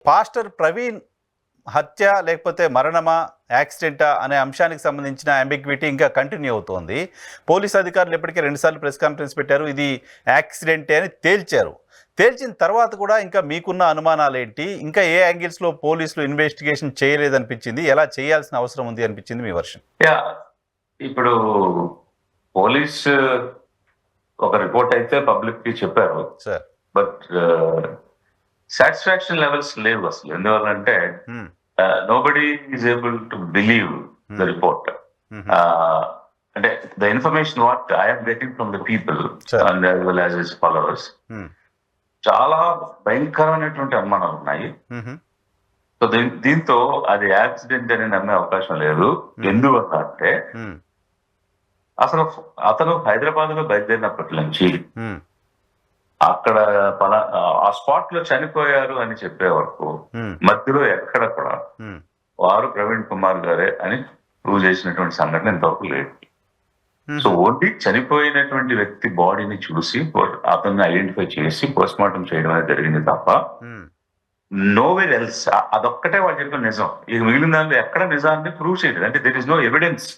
Pastor Praveen హత్య లేకపోతే మరణమా యాక్సిడెంటా అనే అంశానికి సంబంధించిన అంబిగ్విటీ ఇంకా కంటిన్యూ అవుతోంది. పోలీస్ అధికారులు ఇప్పటికే 2 సార్లు ప్రెస్ కాన్ఫరెన్స్ పెట్టారు. ఇది యాక్సిడెంటే అని తేల్చారు. తేల్చిన తర్వాత కూడా ఇంకా మీకున్న అనుమానాలు ఏంటి? ఇంకా ఏ యాంగిల్స్లో పోలీసులు ఇన్వెస్టిగేషన్ చేయలేదనిపించింది? ఎలా చేయాల్సిన అవసరం ఉంది అనిపించింది మీ వర్షన్? ఇప్పుడు పోలీస్ ఒక రిపోర్ట్ అయితే పబ్లిక్ కి చెప్పారు సార్, బట్ సాటిస్ఫాక్షన్ లెవెల్స్ లేవు అసలు. ఎందువల్లంటే nobody is able to believe the report. అంటే the information what I'm getting from the people and as well as his followers చాలా భయంకరమైనటువంటి అనుమానాలు ఉన్నాయి. సో దీంతో అది యాక్సిడెంట్ అని నమ్మే అవకాశం లేదు. ఎందువల్ల అంటే అసలు అతను హైదరాబాద్ లో బయలుదేరినప్పటి నుంచి అక్కడ ఆ స్పాట్ లో చనిపోయారు అని చెప్పే వరకు మధ్యలో ఎక్కడ కూడా వారు ప్రవీణ్ కుమార్ గారే అని ప్రూవ్ చేసినటువంటి సంఘటన ఇంతవరకు లేదు. సో ఓన్లీ చనిపోయినటువంటి వ్యక్తి బాడీని చూసి అతన్ని ఐడెంటిఫై చేసి పోస్ట్ మార్టం చేయడం అనేది జరిగింది తప్ప నోవేర్ ఎల్స్. అదొక్కటే వాళ్ళు చెప్పిన నిజం. ఇక మిగిలిన దాంట్లో ఎక్కడ నిజాన్ని ప్రూవ్ చేయలేదు. అంటే there is no evidence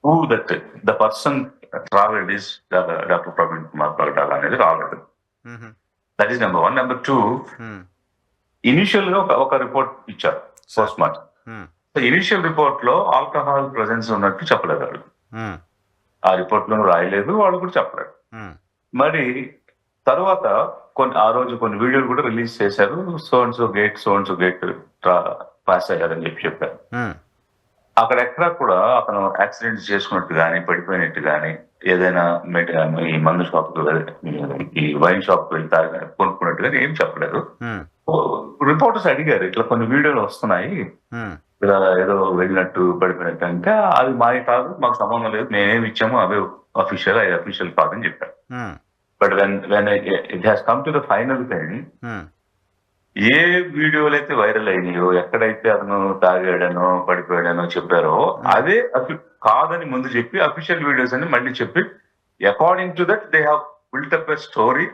prove that the person traveled is Dr. Praveen Kumar Pagdala అనేది రాలేదు. That is number 1. Number 2, initial గా ఒక రిపోర్ట్ ఇచ్చారు పోస్ట్ మార్టం. ఇనిషియల్ రిపోర్ట్ లో ఆల్కహాల్ ప్రెసెన్స్ ఉన్నట్టు చెప్పలేదు వాళ్ళు. ఆ రిపోర్ట్ లో రాయలేదు, వాళ్ళు కూడా చెప్పలేదు. మరి తర్వాత ఆ రోజు కొన్ని వీడియోలు కూడా రిలీజ్ చేశారు. So and so gate pass అయ్యారని చెప్పారు. అక్కడ ఎక్కడా కూడా అతను యాక్సిడెంట్ చేసుకున్నట్టు కానీ పడిపోయినట్టు కానీ ఏదైనా ఈ మందు షాప్ ఈ వైన్ షాప్ వెళ్ళి కొనుక్కున్నట్టు కానీ ఏం చెప్పలేదు. రిపోర్టర్స్ అడిగారు, ఇట్లా కొన్ని వీడియోలు వస్తున్నాయి ఇలా ఏదో వెళ్ళినట్టు పడిపోయినట్టు, అంటే అది మాది కాదు, మాకు సంబంధం లేదు, మేమేమి ఇచ్చామో అవే అఫీషియల్, అది అఫీషియల్ కాదని చెప్పారు. But when it has come to the final thing, ఏ వీడియోలు అయితే వైరల్ అయినాయో, ఎక్కడైతే అతను తాగాడనో పడిపోయాడనో చెప్పారో అదే కాదని ముందు చెప్పి అఫీషియల్ వీడియోస్ అని మళ్ళీ చెప్పి according to that they have built up a story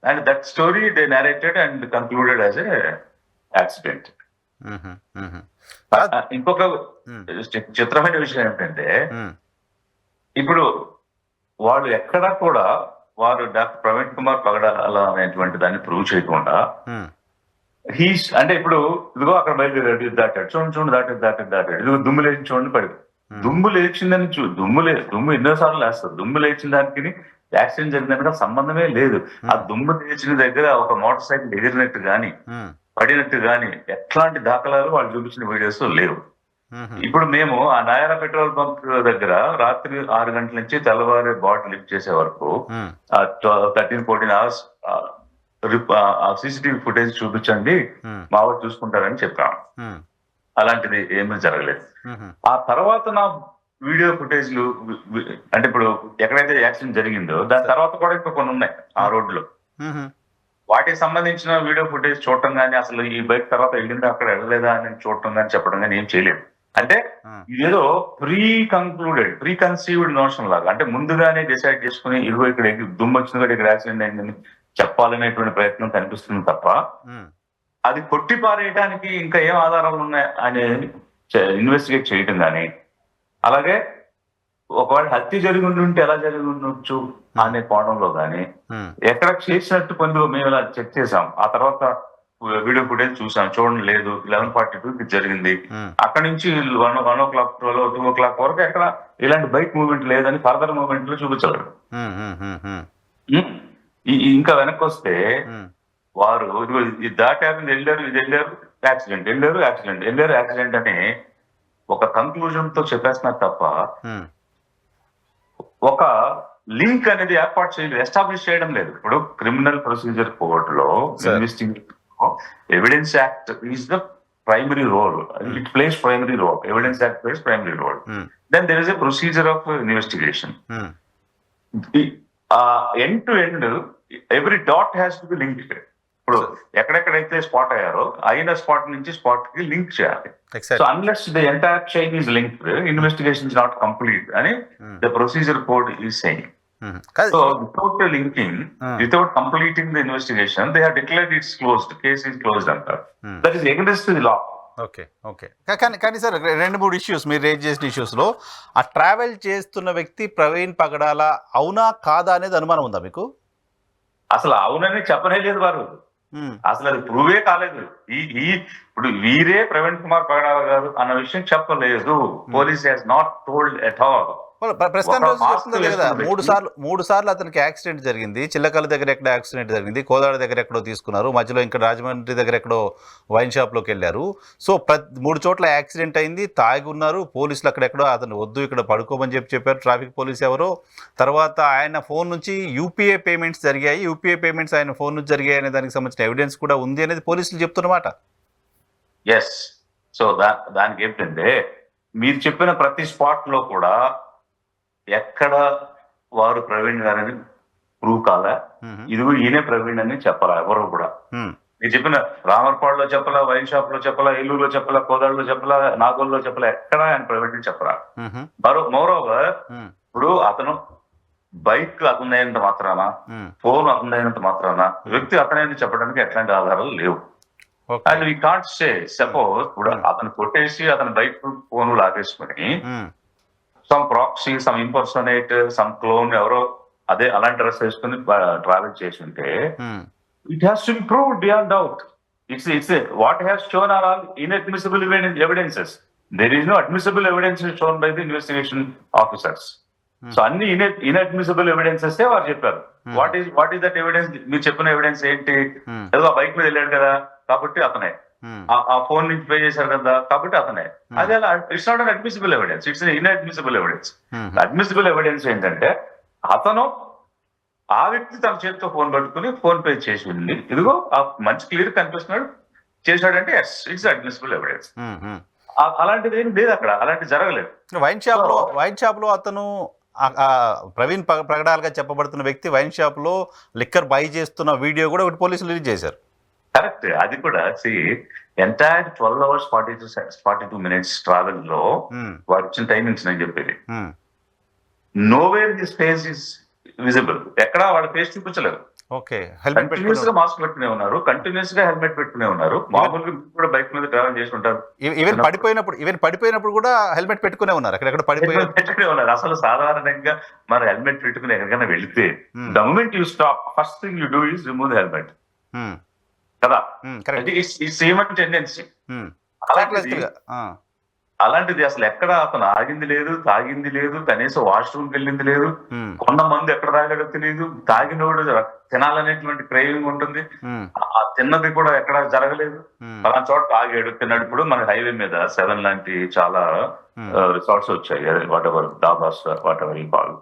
and that story they narrated and concluded as a accident. ఇంకొక చిత్రమైన విషయం ఏమిటంటే, ఇప్పుడు వాళ్ళు ఎక్కడా కూడా వారు డాక్టర్ ప్రవీణ్ కుమార్ పగడాల అనేటువంటి దాన్ని ప్రూవ్ చేయకుండా అంటే ఇప్పుడు ఇదిగో అక్కడ బయలుదేరాడు, దాటాడు, చూడండి దాటాడు, ఇదిగో దుమ్ము లేచి చూడండి పడింది. దుమ్ము లేచిందని దుమ్ము ఎన్నోసార్లు లేస్తారు. దుమ్ము లేచిన దానికి యాక్సిడెంట్ జరిగినట్టుగా సంబంధమే లేదు. ఆ దుమ్ము లేచిన దగ్గర ఒక మోటార్ సైకిల్ ఎగిరినట్టు గాని పడినట్టు గాని ఎట్లాంటి దాఖలాలు వాళ్ళు చూపించిన వీడియోస్ లేవు. ఇప్పుడు మేము ఆ నాయరా పెట్రోల్ బంక్ దగ్గర రాత్రి 6 గంటల నుంచి తెల్లవారి బాటిల్ లిఫ్ట్ చేసే వరకు 13-14 hours ఆ సీసీటీవీ ఫుటేజ్ చూపించండి, మా వాళ్ళు చూసుకుంటారని చెప్పాము. అలాంటిది ఏమీ జరగలేదు. ఆ తర్వాత నా వీడియో ఫుటేజ్లు అంటే ఇప్పుడు ఎక్కడైతే యాక్సిడెంట్ జరిగిందో దాని తర్వాత కూడా ఇంకా కొన్ని ఉన్నాయి ఆ రోడ్లో. వాటికి సంబంధించిన వీడియో ఫుటేజ్ చూడటం కానీ, అసలు ఈ బైక్ తర్వాత వెళ్ళిందా అక్కడ వెళ్ళలేదా అని చూడటం కానీ చెప్పడం కానీ ఏం చేయలేదు. అంటే ఇదేదో ప్రీ కన్సీవ్డ్ నోషన్ లాగా, అంటే ముందుగానే డిసైడ్ చేసుకుని ఇదిగో ఇక్కడ దుమ్ము వచ్చింది కూడా ఇక్కడ యాక్సిడెంట్ అయిందని చెప్పాలనేటువంటి ప్రయత్నం కనిపిస్తుంది తప్ప అది కొట్టి పారేయడానికి ఇంకా ఏం ఆధారాలు ఉన్నాయి అనేది ఇన్వెస్టిగేట్ చేయటం కానీ, అలాగే ఒకవేళ హత్య జరిగి ఉంటే ఎలా జరిగి ఉండొచ్చు అనే కోణంలో కానీ ఎక్కడ చేసినట్టు కొన్ని మేము ఇలా చెక్ చేసాం. ఆ తర్వాత వీడియో ఫుటేజ్ చూసాం, చూడండి లేదు 11:42 జరిగింది. అక్కడ నుంచి 1 o'clock 2 o'clock వరకు ఎక్కడ ఇలాంటి బైక్ మూవ్మెంట్ లేదని ఫర్దర్ మూవ్మెంట్ లో చూపించగలరు. ఇంకా వెనక్కి వస్తే వారు ఇది దాటారు, వెళ్ళారు యాక్సిడెంట్ అని ఒక కంక్లూజన్ తో చెప్పేస్తున్నారు తప్ప ఒక లింక్ అనేది ఏర్పాటు చేయలేదు, ఎస్టాబ్లిష్ చేయడం లేదు. ఇప్పుడు క్రిమినల్ ప్రొసీజర్ కోడ్ లో evidence act is the primary role. It plays primary role. Evidence act plays primary role. Then there is a procedure of investigation. End to end every dot has to be linked. ఇప్పుడు ఎక్కడెక్కడైతే spot అయ్యారో అయిన spot నుంచి spot కి link చేయాలి. So unless the entire chain is linked, investigation is not complete అని the procedure code is saying. కాదు. So without a linking, without completing the investigation, they have declared it's closed. Case is closed అంటారు. That is against the law. Okay okay కానీ sir 2-3 issues మీరు raise చేసిన ఇష్యూస్లో ఆ travel చేస్తున్న వ్యక్తి ప్రవీణ్ పగడాల అవునా కాదా అనేది అనుమానం ఉందా మీకు? అసలు అవునని చెప్పనే లేదు వారు. అసలు అది ప్రూవే కాలేదు. ఇప్పుడు వీరే ప్రవీణ్ కుమార్ పగడాల గారు అన్న విషయం చెప్పలేదు. Police has not told at all. ప్రస్తుతం రోజు చెప్తుంది కదా, మూడు సార్లు అతనికి యాక్సిడెంట్ జరిగింది. చిల్లకల దగ్గర ఎక్కడ యాక్సిడెంట్ జరిగింది, కోదాడ దగ్గర ఎక్కడో తీసుకున్నారు, మధ్యలో ఇంకా రాజమండ్రి దగ్గర ఎక్కడో వైన్ షాప్లోకి వెళ్ళారు. సో 3 చోట్ల యాక్సిడెంట్ అయింది, తాగి ఉన్నారు. పోలీసులు అక్కడెక్కడో అతను వద్దు ఇక్కడ పడుకోమని చెప్పారు ట్రాఫిక్ పోలీస్ ఎవరో. తర్వాత ఆయన ఫోన్ నుంచి యూపీఐ పేమెంట్స్ జరిగాయి, యూపీఐ పేమెంట్స్ ఆయన ఫోన్ నుంచి జరిగాయి అనే దానికి సంబంధించిన ఎవిడెన్స్ కూడా ఉంది అనేది పోలీసులు చెప్తున్నమాట. ఎస్. సో దానికి ఏంటంటే మీరు చెప్పిన ప్రతి స్పాట్ లో కూడా ఎక్కడ వారు ప్రవీణ్ గారని ప్రూవ్ కాలా, ఇదిగో ఈయనే ప్రవీణ్ అని చెప్పాలా ఎవరు కూడా. మీరు చెప్పిన రామర్పాడులో చెప్పలా, వైన్ షాప్ లో చెప్పలా, ఏలూరులో చెప్పలా, కోదాడులో చెప్పలా, నాగోల్లో చెప్పలా, ఎక్కడ ఆయన ప్రవీణ్ అని చెప్పరా. మోరోవర్ ఇప్పుడు అతను బైక్ అతనైనంత మాత్రాన, ఫోన్ అతనైనంత మాత్రాన వ్యక్తి అతనైనా చెప్పడానికి ఎట్లాంటి ఆధారాలు లేవు. And we can't say suppose ఇప్పుడు అతను కొట్టేసి అతని బైక్ ఫోన్ లాగేసుకుని some proxy, some impersonate, some clone ఎవరో అదే అలాంటి డ్రెస్ వేసుకుని ట్రావెల్ చేసి ఉంటే it has to be proved beyond doubt. It's what has shown are all inadmissible evidences. There is no admissible evidences shown by the investigation officers. So అన్ని inadmissible evidences వారు చెప్పారు. What is that evidence? మీరు చెప్పిన evidence ఏంటి? ఏదో bike మీద వెళ్ళాడు కదా కాబట్టి అతనే, ఆ ఫోన్ నుంచి పే చేశారు కదా కాబట్టి అతనే. అదే అలా it's not an admissible evidence, it's inadmissible evidence. Admissible evidence ఏంటంటే అతను ఆ వ్యక్తి తన చేతితో ఫోన్ పట్టుకుని ఫోన్ పే చేసి ఉంది, ఇదిగో ఆ మంచి క్లియర్ కనిపిస్తున్నాడు చేశాడంటే ఎస్ ఇట్స్ అడ్మిసిబుల్ ఎవిడెన్స్. అలాంటిది ఏం లేదు అక్కడ, అలాంటిది జరగలేదు. వైన్ షాప్ లో అతను ప్రవీణ్ పగడాలుగా చెప్పబడుతున్న వ్యక్తి వైన్ షాప్ లో లిక్కర్ బై చేస్తున్న వీడియో కూడా ఒకటి పోలీసులు రిలీజ్ చేశారు. కరెక్ట్. అది కూడా ఎంటైర్ 12 hours 42 minutes ట్రావెల్ లో వాడు ఇచ్చిన టైమింగ్స్ నేను చెప్పేది. Nowhere his face is visible. ఎక్కడ వాళ్ళ ఫేస్ చూపించలేదు. కంటిన్యూస్ గా మాస్క్ పెట్టుకునే ఉన్నారు, కంటిన్యూస్ గా హెల్మెట్ పెట్టుకునే ఉన్నారు. మామూలుగా కూడా బైక్ మీద ట్రావెల్ చేసి ఉంటారు. ఈవెన్ పడిపోయినప్పుడు కూడా హెల్మెట్ పెట్టుకునే ఉన్నారు. అక్కడ పెట్టుకునే ఉన్నారు. అసలు సాధారణంగా మన హెల్మెట్ పెట్టుకుని ఎక్కడికైనా వెళితే the moment you stop first thing you do is remove the helmet కదా. It's human tendency. అలాంటిది అసలు ఎక్కడ అతను ఆగింది లేదు, తాగింది లేదు, కనీసం వాష్రూమ్కి వెళ్ళింది లేదు. కొంతమంది ఎక్కడ తాగాడో తెలియదు. తాగినోడు తినాలనేటువంటి క్రేవింగ్ ఉంటుంది, ఆ తిన్నది కూడా ఎక్కడ జరగలేదు. అలా చోట తాగాడు తిన్నాడు. ఇప్పుడు మన హైవే మీద 7 లాంటి చాలా రిసార్ట్స్ వచ్చాయి, what ever dhabas what ever ఈ కాల్.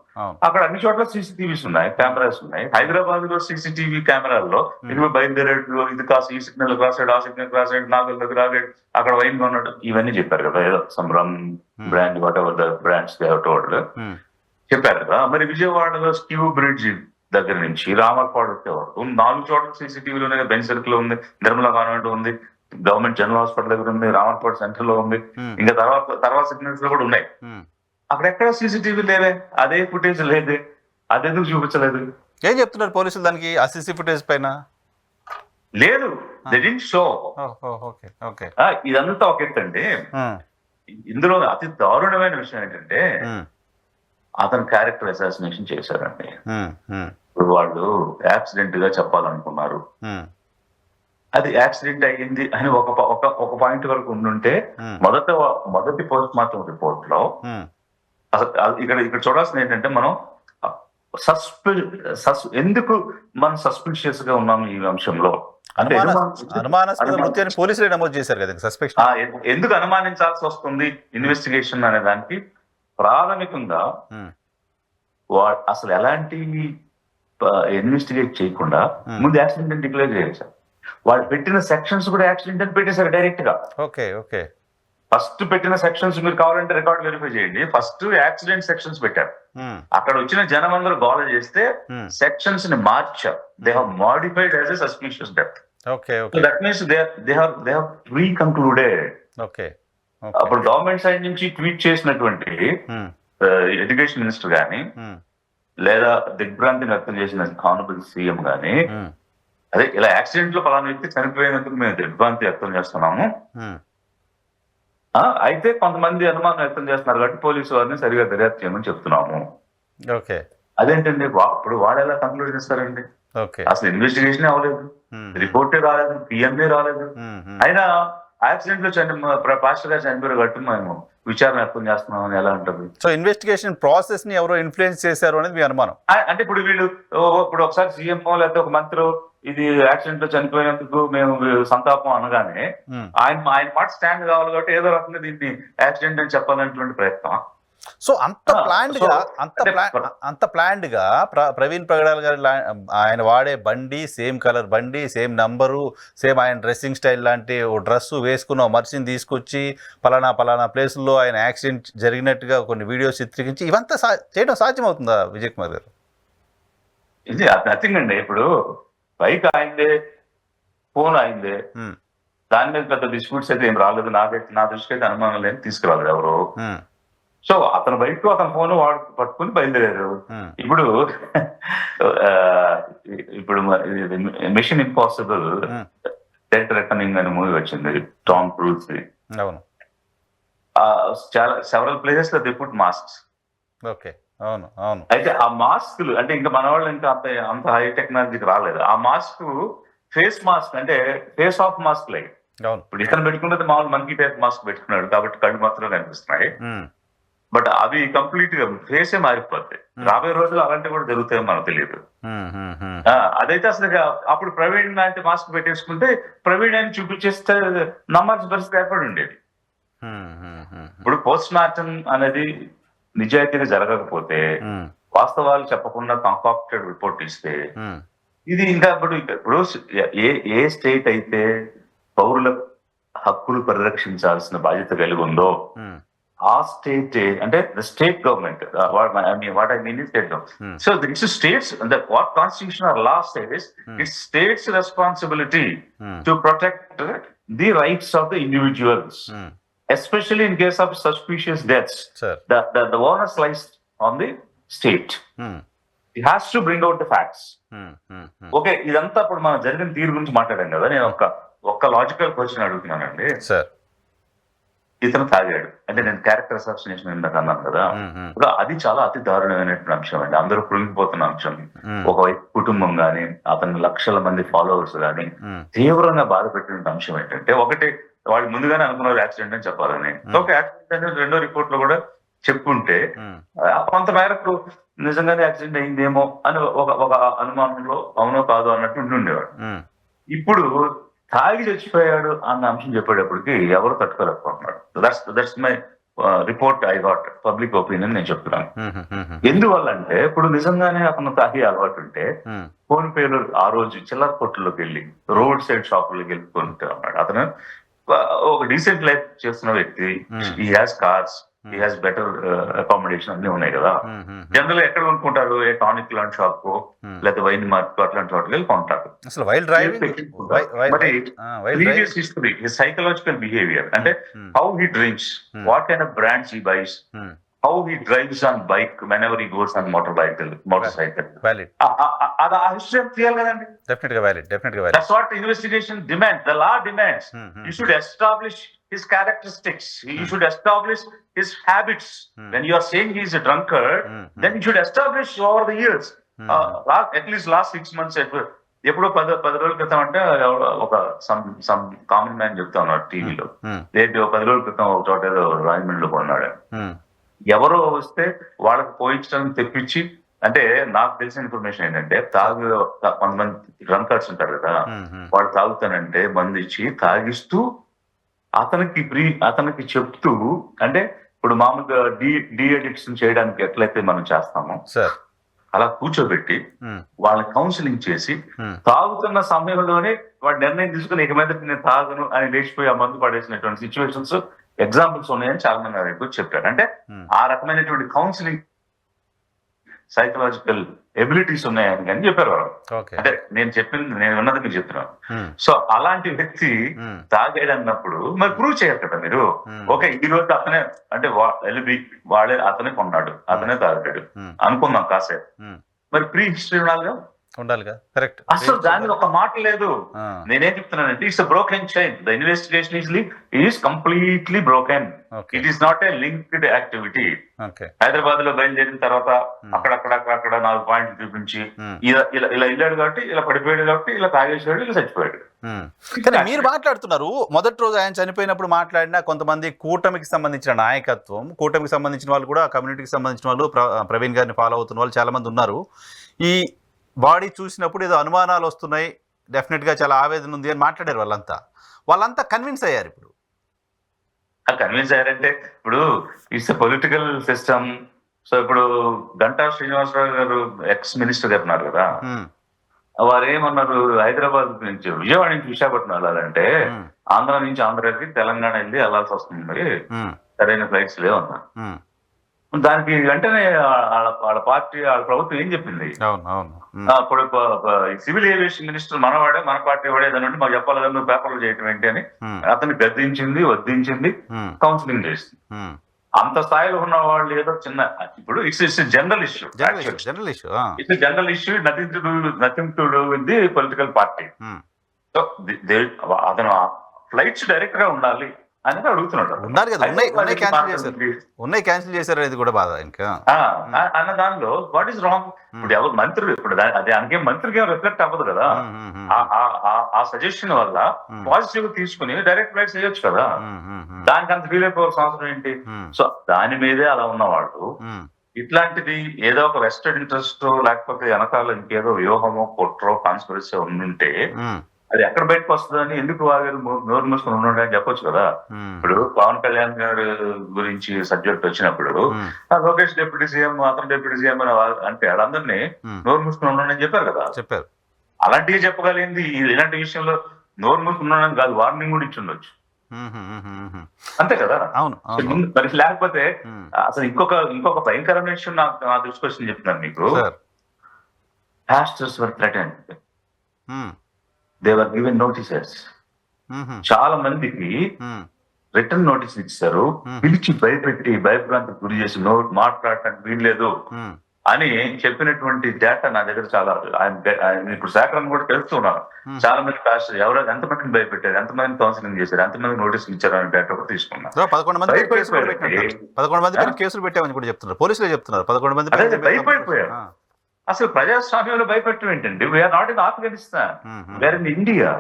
అక్కడ అన్ని చోట్ల సీసీటీవీస్ ఉన్నాయి, కెమెరాస్ ఉన్నాయి. హైదరాబాద్ లో సీసీటీవీ కెమెరాల్లో ఇది బయలుదేరాడు, ఇది కాస్త ఈ సిగ్నల్ క్రాస్ అయ్యాడు, ఆ సిగ్నల్ క్రాస్ అయ్యాడు, నాగల్ దగ్గర ఆగాడు, అక్కడ వైన్ కొన్నాడు, ఇవన్నీ చెప్పారు కదా. ఏదో some rum brand what ever the brands told చెప్పారు కదా. మరి విజయవాడలో స్క్యూ బ్రిడ్జ్ దగ్గర నుంచి రామర్పాడు వరకు 4 చోట్ల సీసీటీవీలు ఉన్నాయి. బెంచ్ సర్కిల్ ఉంది, నిర్మలా కాన్వెంట్ ఉంది, గవర్నమెంట్ జనరల్ హాస్పిటల్ దగ్గర ఉంది, రామర్పాడు సెంటర్ లో ఉంది, ఇంకా తర్వాత సిగ్నల్స్ లో కూడా ఉన్నాయి. అక్కడ ఎక్కడ సీసీటీవీ లేదే, అదే ఫుటేజ్ లేదే, అదెందుకు చూపించలేదు? ఏం చెప్తున్నారు పోలీసులు దానికి? ఆ సీసీ ఫుటేజ్ పైన లేదు, దే డిడ్ంట్ షో. ఇదంతా ఒక ఎత్తు అండి. ఇందులో అతి దారుణమైన విషయం ఏంటంటే అతను క్యారెక్టర్ అసాసినేషన్ చేశారండి. ఇప్పుడు వాళ్ళు యాక్సిడెంట్ గా చెప్పాలనుకున్నారు, అది యాక్సిడెంట్ అయ్యింది అని ఒక పాయింట్ వరకు ఉండుంటే మొదటి పోస్ట్ మార్టం రిపోర్ట్ లో అసలు ఇక్కడ చూడాల్సింది ఏంటంటే మనం ఎందుకు మనం సస్పిషియస్ గా ఉన్నాము ఈ అంశంలో అంటే పోలీసులే నమోదు చేశారు కదా సస్పెక్షన్. ఎందుకు అనుమానించాల్సి వస్తుంది ఇన్వెస్టిగేషన్ అనే దానికి ప్రాథమికంగా అసలు ఎలాంటి ఇన్వెస్టిగేట్ చేయకుండా ముందు యాక్సిడెంట్ అని డిక్లేర్ చేశారు. వాళ్ళు పెట్టిన సెక్షన్స్ కూడా యాక్సిడెంట్ అని పెట్టేశారు డైరెక్ట్ గా. ఫస్ట్ పెట్టిన సెక్షన్స్ మీరు కావాలంటే రికార్డ్ వెరిఫై చేయండి. ఫస్ట్ యాక్సిడెంట్ సెక్షన్స్ పెట్టారు. అక్కడ వచ్చిన జనం అందరూ గోల చేస్తే సెక్షన్స్ ని మార్చారు. They have modified as a suspicious death. That means they have pre concluded. అప్పుడు గవర్నమెంట్ సైడ్ నుంచి ట్వీట్ చేసినటువంటి ఎడ్యుకేషన్ మినిస్టర్ గాని లేదా దిగ్భ్రాంతిని వ్యక్తం చేసిన హానరబుల్ సీఎం గాని అదే ఇలా యాక్సిడెంట్ లో పలానా వ్యక్తి చనిపోయినందుకు మేము దిగ్భ్రాంతి వ్యక్తం చేస్తున్నాము, అయితే కొంతమంది అనుమానం వ్యక్తం చేస్తున్నారు కాబట్టి పోలీసు వారిని సరిగా దర్యాప్తు చేయమని చెప్తున్నాము. ఓకే, అదేంటండి ఇప్పుడు వాడు ఎలా కంక్లూడ్ చేస్తారండి? అసలు ఇన్వెస్టిగేషన్ అవ్వలేదు, రిపోర్టే రాలేదు, పిఎంఏ రాలేదు, అయినా యాక్సిడెంట్ లో పాస్టర్ గారు చనిపోయారు కాబట్టి మేము విచారణ వ్యక్తం చేస్తున్నాం అని ఎలా ఉంటుంది? సో ఇన్వెస్టిగేషన్ ప్రాసెస్ ని ఎవరో ఇన్ఫ్లుయెన్స్ చేశారు అనేది మీ అనుమానం. అంటే ఇప్పుడు వీళ్ళు ఇప్పుడు ఒకసారి సీఎంఓ లేకపోతే ఒక మంత్రి ఇది యాక్సిడెంట్ లో చనిపోయినందుకు మేము సంతాపం అనగానే ఆయన మాట స్టాండ్ కావాలి కాబట్టి ఏదో రకంగా దీన్ని యాక్సిడెంట్ అని చెప్పాలనేటువంటి ప్రయత్నం. సో అంత ప్లాన్డ్ గా ప్రవీణ్ పగడాల్ గారి ఆయన వాడే బండి సేమ్ కలర్ బండి, సేమ్ నంబరు, సేమ్ ఆయన డ్రెస్సింగ్ స్టైల్ లాంటి ఓ డ్రెస్సు వేసుకున్న మనిషిని తీసుకొచ్చి పలానా ప్లేసుల్లో ఆయన యాక్సిడెంట్ జరిగినట్టుగా కొన్ని వీడియోస్ చిత్రీకరించి ఇవంతా చేయడం సాధ్యమవుతుందా విజయ్ కుమార్ గారు? ఇది నథింగ్ అండి. ఇప్పుడు బైక్ అయిందే, ఫోన్ అయిందే, దాని మీద పెద్ద డిస్ప్యూట్స్ అయితే ఏం రాలేదు. నా దృష్టికి అయితే అనుమానం లేదు, తీసుకురాలేదు ఎవరు. సో అతని బైక్ అతని ఫోన్ వాడు పట్టుకుని బయలుదేరారు. ఇప్పుడు మిషన్ ఇంపాసిబుల్ డెడ్ రెకనింగ్ అనే మూవీ వచ్చింది టామ్ క్రూజ్. చాలా సెవరల్ ప్లేసెస్ లో దే పుట్ మాస్క్స్. అయితే ఆ మాస్కులు అంటే ఇంకా మన వాళ్ళు ఇంకా అంత హై టెక్నాలజీకి రాలేదు. ఆ మాస్క్ ఫేస్ మాస్క్ అంటే ఫేస్ ఆఫ్ మాస్క్ లైక్ ఇప్పుడు ఇతను పెట్టుకున్నది మామూలు మంకీ టైప్ మాస్క్ పెట్టుకున్నాడు కాబట్టి కళ్ళు మాత్రం కనిపిస్తున్నాయి. బట్ అవి కంప్లీట్ గా ఫేసే మారిపోతాయి. రాబోయే రోజులు అలాంటివి కూడా జరుగుతాయో మనకు తెలియదు. అదైతే అసలు అప్పుడు ప్రవీణ్ లాంటి మాస్క్ పెట్టేసుకుంటే ప్రవీణ్ అని చూపించేస్తే నమ్మాల్సిన పరిస్థితి ఏర్పడి ఉండేది. ఇప్పుడు పోస్ట్ మార్టం అనేది నిజాయితీగా జరగకపోతే, వాస్తవాలు చెప్పకుండా కాంకాక్టెడ్ రిపోర్ట్ ఇస్తే ఇది ఇంకా ఇప్పుడు ఏ స్టేట్ అయితే పౌరుల హక్కులు పరిరక్షించాల్సిన బాధ్యత కలిగి ఉందో ఆ స్టేట్ అంటే the state government, what I mean state government. So it's states what constitution are law says it's states responsibility to protect the rights of the individuals. Especially in case of suspicious deaths, the onus lies on the state. It has to bring out the facts. Okay, ఇదంతా ఇప్పుడు మనం జరిగిన తీరు గురించి మాట్లాడాం కదా. నేను ఒక్క లాజికల్ క్వశ్చన్ అడుగుతున్నానండి. ఇతను తాగాడు అంటే నేను క్యారెక్టర్ అసాసినేషన్ ఇందాక అన్నాను కదా, అది చాలా అతి దారుణమైనటువంటి అంశం అండి. అందరూ కృంగిపోతున్న అంశం. ఒకవైపు కుటుంబం గాని అతని లక్షల మంది ఫాలోవర్స్ గాని తీవ్రంగా బాధ పెట్టిన అంశం ఏంటంటే, ఒకటి వాళ్ళు ముందుగానే అనుకున్నారు యాక్సిడెంట్ అని చెప్పాలని. ఒక యాక్సిడెంట్ అనేది రెండో రిపోర్ట్ లో కూడా చెప్పుంటే కొంత మేరకు నిజంగానే యాక్సిడెంట్ అయిందేమో అని ఒక అనుమానంలో అవునో కాదో అన్నట్టు ఉంటుండేవాడు. ఇప్పుడు తాగి చచ్చిపోయాడు అన్న అంశం చెప్పేటప్పటికి ఎవరు తట్టుకోలేకపోతున్నాడు. That's my report I got, public opinion నేను చెప్తున్నాను. ఎందువల్ల అంటే ఇప్పుడు నిజంగానే అతను తాగి అలవాటు ఉంటే ఫోన్ పేలు ఆ రోజు చిల్లర కొట్టులోకి వెళ్ళి రోడ్ సైడ్ షాపుల్లోకి వెళ్ళి కొంటూ ఉన్నాడు. అతను ఒక డీసెంట్ లైఫ్ చేస్తున్న వ్యక్తి, he has cars, he has better accommodation అన్ని ఉన్నాయి కదా. జనరల్ గా ఎక్కడ కొనుక్కుంటారు? ఏ టానిక్ లాంటి షాప్ లేకపోతే వైన్ మార్కెట్ అట్లాంటి చోట్లకి వెళ్ళి కొంటారు. ప్రీవియస్ హిస్టరీ, సైకలాజికల్ బిహేవియర్ అంటే how he drinks, what kind of brands he buys, how he drives on bike whenever he goes on motorcycle. Valid. Ada history real kadandi. Definitely valid. That's what investigation demands. The law demands. You should establish his characteristics. You should establish his habits. When you are saying he is a drunkard, then you should establish over the years. At least last 6 months. ఎప్పుడో 10 రోజుల క్రితం అంటే ఒక some common man చెప్తా ఉన్నాడు టీవీలో, 10 రోజుల క్రితం ఒక చోట ఏదో రాజమండ్రిలో కొన్నాడు. ఎవరో వస్తే వాళ్ళకి పోయించడానికి తెప్పించి, అంటే నాకు తెలిసిన ఇన్ఫర్మేషన్ ఏంటంటే కొంతమంది డ్రంకర్స్ ఉంటారు కదా, వాళ్ళు తాగుతానంటే మందు ఇచ్చి తాగిస్తూ అతనికి చెప్తూ, అంటే ఇప్పుడు మామూలుగా డీ అడిక్షన్ చేయడానికి ఎట్లయితే మనం చేస్తామో అలా కూర్చోబెట్టి వాళ్ళని కౌన్సిలింగ్ చేసి తాగుతున్న సమయంలోనే వాడు నిర్ణయం తీసుకుని ఇక మీద నేను తాగను అని లేచిపోయి ఆ మందు పడేసినటువంటి సిచ్యువేషన్స్ ఎగ్జాంపుల్స్ ఉన్నాయని చాలా మంది నాకు చెప్పారు. అంటే ఆ రకమైనటువంటి కౌన్సిలింగ్ సైకలాజికల్ ఎబిలిటీస్ ఉన్నాయని కానీ చెప్పారు వాళ్ళు. ఓకే. అంటే నేను విన్నది మీకు చెప్తున్నాను. సో అలాంటి వ్యక్తి తాగాడు అన్నప్పుడు మరి ప్రూవ్ చేయాలి కదా మీరు. ఓకే, ఈ రోజు అతనే అంటే వాళ్ళే అతనే కొన్నాడు, అతనే తాగాడు అనుకుందాం కాసేపు. మరి ప్రీ హిస్టరీ ఉండాలిగా. కరెక్ట్. అసలు దాని ఒక మాట లేదు. నేనేం చెప్తున్నానంటే it's broken chain. The investigation is completely broken. It is not a linked activity. Hyderabad లో బయలుదేరిన తర్వాత అక్కడ 4 పాయింట్లు చూపించి ఇలా వెళ్ళాడు కాబట్టి, ఇలా పడిపోయాడు కాబట్టి, ఇలా తాగేసాడు, ఇలా చచ్చిపోయాడు. కానీ మీరు మాట్లాడుతున్నారు, మొదటి రోజు ఆయన చనిపోయినప్పుడు మాట్లాడిన కొంతమంది కూటమికి సంబంధించిన నాయకత్వం, కూటమికి సంబంధించిన వాళ్ళు కూడా, కమ్యూనిటీకి సంబంధించిన వాళ్ళు, ప్రవీణ్ గారిని ఫాలో అవుతున్న వాళ్ళు చాలా మంది ఉన్నారు. ఈ బాడీ చూసినప్పుడు ఏదో అనుమానాలు వస్తున్నాయి, డెఫినెట్గా చాలా ఆవేదన ఉంది అని మాట్లాడారు. వాళ్ళంతా కన్విన్స్ అయ్యారు. ఇప్పుడు కన్విన్స్ అయ్యారంటే ఇప్పుడు it's a political system. So ఇప్పుడు గంటా శ్రీనివాసరావు గారు ఎక్స్ మినిస్టర్ గారు ఉన్నారు కదా, వారు ఏమన్నారు, హైదరాబాద్ నుంచి విజయవాడ నుంచి విశాఖపట్నం వెళ్ళాలంటే ఆంధ్ర నుంచి ఆంధ్రాకి తెలంగాణ వెళ్ళి వెళ్ళాల్సి వస్తుంది, సరైన ఫ్లైట్స్ లేవన్నారు. దానికి వెంటనే వాళ్ళ పార్టీ, వాళ్ళ ప్రభుత్వం ఏం చెప్పింది, ఇప్పుడు సివిల్ ఏవియేషన్ మినిస్టర్ మనవాడే, మన పార్టీ వాడే, దాని మాకు చెప్పాలి కదా, పేపర్లు చేయటం ఏంటి అని అతన్ని గద్దించింది, వద్దించింది, కౌన్సిలింగ్ చేసింది. అంత స్థాయిలో ఉన్న వాళ్ళు ఏదో చిన్న, ఇప్పుడు it's general issue, it's general issue, nothing to do with the political party. So అతను ఫ్లైట్స్ డైరెక్ట్ గా ఉండాలి అనేది అడుగుతున్నాడు. ఉన్నారు కదా, ఉన్నాయి క్యాన్సిల్ చేశారు అనేది కూడా బాధ. ఇంకా అన్న దానిలో వాట్ ఈస్ రాంగ్? ఇప్పుడు ఎవరు మంత్రులు, ఇప్పుడు దానికి మంత్రికి ఏం రిఫ్లెక్ట్ అవ్వదు కదా. ఆ సజెషన్ వల్ల పాజిటివ్ తీసుకుని డైరెక్ట్ ఫ్లైట్స్ చేయొచ్చు కదా, దానికి అంత ఫీల్ అయిపోవాల్సిన అవసరం ఏంటి? సో దాని మీదే అలా ఉన్నవాళ్ళు ఇట్లాంటిది ఏదో ఒక వెస్టెడ్ ఇంట్రెస్ట్, లేకపోతే వెనకాల ఇంకేదో వ్యూహమో, కుట్రో, కాన్స్పిరసీ ఉంటే అది ఎక్కడ బయటకు వస్తుందని, ఎందుకు వారు నోరు మూసుకుని ఉండండి అని చెప్పొచ్చు కదా. ఇప్పుడు పవన్ కళ్యాణ్ గారి గురించి సబ్జెక్ట్ వచ్చినప్పుడు లోకేష్ డిప్యూటీ సీఎం, అతను డిప్యూటీ సీఎం అని అంటే వాళ్ళందరినీ నోరు మూసుకుని ఉండండి అని చెప్పారు కదా. చెప్పారు. అలాంటివి చెప్పగలిగింది. ఇలాంటి విషయంలో నోరు మూసుకుని ఉండడం కాదు, వార్నింగ్ కూడా ఇచ్చి ఉండొచ్చు. అంతే కదా. అవును. మరి లేకపోతే అసలు ఇంకొక భయంకరమైన విషయం నా దృష్టికి వచ్చింది చెప్తున్నాను మీకు. Pastors were threatened. They were given notices. చాలా మందికి రిటర్న్ నోటీస్ ఇచ్చారు, పిలిచి భయభ్రాంతికి గురి చేసి మాట్లాడటానికి వీల్లేదు అని చెప్పినటువంటి డేటా నా దగ్గర చాలా, ఇప్పుడు సేకరణ కూడా తెలుస్తున్నాను. చాలా మంది పాస్టర్ ఎవరో ఎంతమందిని భయపెట్టారు, ఎంతమంది కౌన్సిలింగ్ చేశారు, ఎంతమంది నోటీసులు ఇచ్చారు అనే డేటా కూడా తీసుకున్నాను. 11 మంది కేసులు పెట్టామని కూడా చెప్తున్నారు, పోలీసులే చెప్తున్నారు. 11 మంది భయపడిపోయారు. అసలు ప్రజాస్వామ్యంలో భయపెట్టడం ఏంటండి? We're not in Afghanistan, we're in India,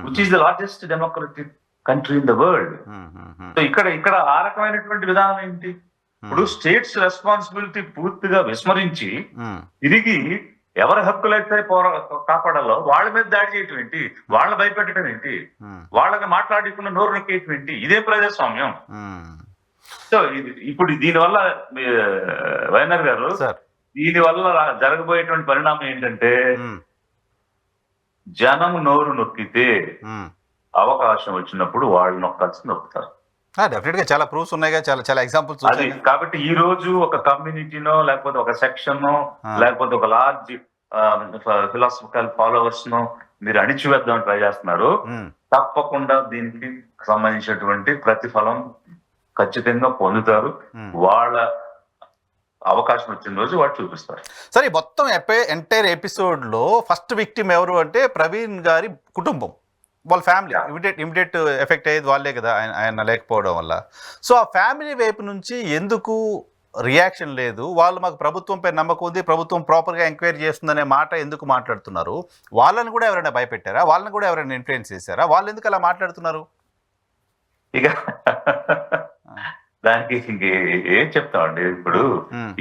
which is the largest democratic country in the world. So ఇక్కడ ఆ రకమైనటువంటి విధానం ఏంటి? ఇప్పుడు స్టేట్స్ రెస్పాన్సిబిలిటీ పూర్తిగా విస్మరించి తిరిగి ఎవరి హక్కులైతే కాపాడాలో వాళ్ళ మీద దాడి చేయటం ఏంటి, వాళ్ళని భయపెట్టడం ఏంటి, వాళ్ళని మాట్లాడకుండా నోరు నొక్కేయటం ఏంటి? ఇదే ప్రజాస్వామ్యం. సో ఇప్పుడు దీనివల్ల వైఎన్ఆర్ గారు, దీని వల్ల జరగబోయేటువంటి పరిణామం ఏంటంటే, జనం నోరు నొక్కితే అవకాశం వచ్చినప్పుడు వాళ్ళు నొక్కాల్సి. డెఫినెట్ గా చాలా ప్రూఫ్స్ ఉన్నాయి, చాలా ఎగ్జాంపుల్స్. కాబట్టి ఈ రోజు ఒక కమ్యూనిటీనో, లేకపోతే ఒక సెక్షన్, లేకపోతే ఒక లార్జ్ ఫిలాసఫికల్ ఫాలోవర్స్ ను మీరు అణిచివేద్దామని ట్రై చేస్తున్నారు. తప్పకుండా దీనికి సంబంధించినటువంటి ప్రతిఫలం ఖచ్చితంగా పొందుతారు. వాళ్ళ అవకాశం వచ్చిన రోజు వాడు చూపిస్తారు. సరే, మొత్తం ఎంటైర్ ఎపిసోడ్ లో ఫస్ట్ విక్టిమ్ ఎవరు అంటే ప్రవీణ్ గారి కుటుంబం, వాళ్ళ ఫ్యామిలీ. ఇమిడియట్ ఎఫెక్ట్ అయ్యేది వాళ్ళే కదా, ఆయన లేకపోవడం వల్ల. సో ఆ ఫ్యామిలీ వైపు నుంచి ఎందుకు రియాక్షన్ లేదు? వాళ్ళు మాకు ప్రభుత్వంపై నమ్మకం ఉంది, ప్రభుత్వం ప్రాపర్గా ఎంక్వైరీ చేస్తుందనే మాట ఎందుకు మాట్లాడుతున్నారు? వాళ్ళని కూడా ఎవరైనా భయపెట్టారా? వాళ్ళని కూడా ఎవరైనా ఇన్ఫ్లుయెన్స్ చేశారా? వాళ్ళు ఎందుకు అలా మాట్లాడుతున్నారు? ఇక దానికి ఏం చెప్తామండి? ఇప్పుడు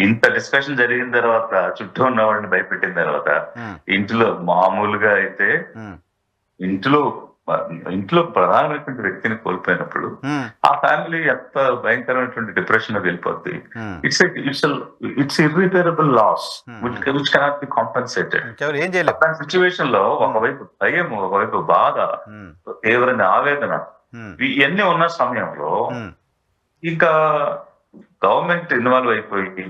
ఇంత డిస్కషన్ జరిగిన తర్వాత, చుట్టూ ఉన్న వాళ్ళని భయపెట్టిన తర్వాత, ఇంట్లో మామూలుగా అయితే ఇంట్లో ప్రధానమైనటువంటి వ్యక్తిని కోల్పోయినప్పుడు ఆ ఫ్యామిలీ ఎంత భయంకరమైనటువంటి డిప్రెషన్ లోకి వెళ్ళిపోద్ది. It's irreparable loss which cannot be compensated. Situation లో ఒకవైపు భయం, ఒకవైపు బాధ, తీవ్రమైన ఆవేదన, ఇవన్నీ ఉన్న సమయంలో ఇంకా గవర్నమెంట్ ఇన్వాల్వ్ అయిపోయి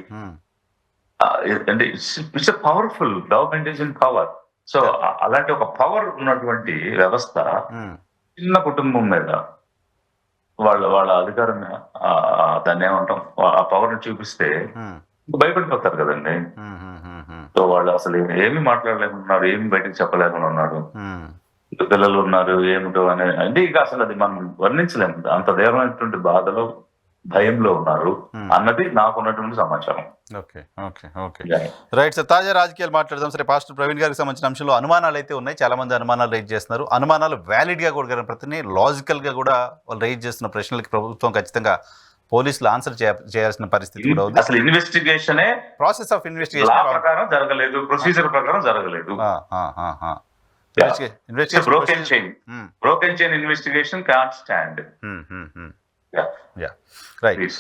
అంటే it's powerful, government is in power. So అలాంటి ఒక పవర్ ఉన్నటువంటి వ్యవస్థ చిన్న కుటుంబం మీద వాళ్ళ అధికారం దాన్ని ఏమంటాం, ఆ పవర్ ని చూపిస్తే భయపడిపోతారు కదండి. సో వాళ్ళు అసలు ఏమి మాట్లాడలేకున్నారు, ఏమి బయటకు చెప్పలేకుండా ఉన్నారు. పిల్లలు ఉన్నారు ఏమిటో అనే అంటే ఇక అసలు అది మనం వర్ణించలేము. అంత తీవ్రమైనటువంటి బాధలో, భయంలో ఉన్నారు అన్నది నాకున్నటువంటి సమాచారం. Okay okay okay right sir. తాజా రాజకీయాలు మాట్లాడదాం. సరే, పాస్టర్ ప్రవీణ్ గారికి సంబంధించిన అంశంలో అనుమానాలు అయితే ఉన్నాయి. చాలా మంది అనుమానాలు రైజ్ చేస్తున్నారు. అనుమానాలు వ్యాలిడ్ గా కూడా కనపడుతున్నాయి, లాజికల్ గా కూడా వాళ్ళు రైజ్ చేస్తున్న ప్రశ్నలకి ప్రభుత్వం ఖచ్చితంగా పోలీసులు ఆన్సర్ చేయాల్సిన పరిస్థితి కూడా ఉంది. అసలు ఇన్వెస్టిగేషనే ప్రాసెస్ ఆఫ్ ఇన్వెస్టిగేషన్ ప్రకారం జరగలేదు, ప్రొసీజర్ ప్రకారం జరగలేదు. Broken chain investigation can't stand. Right.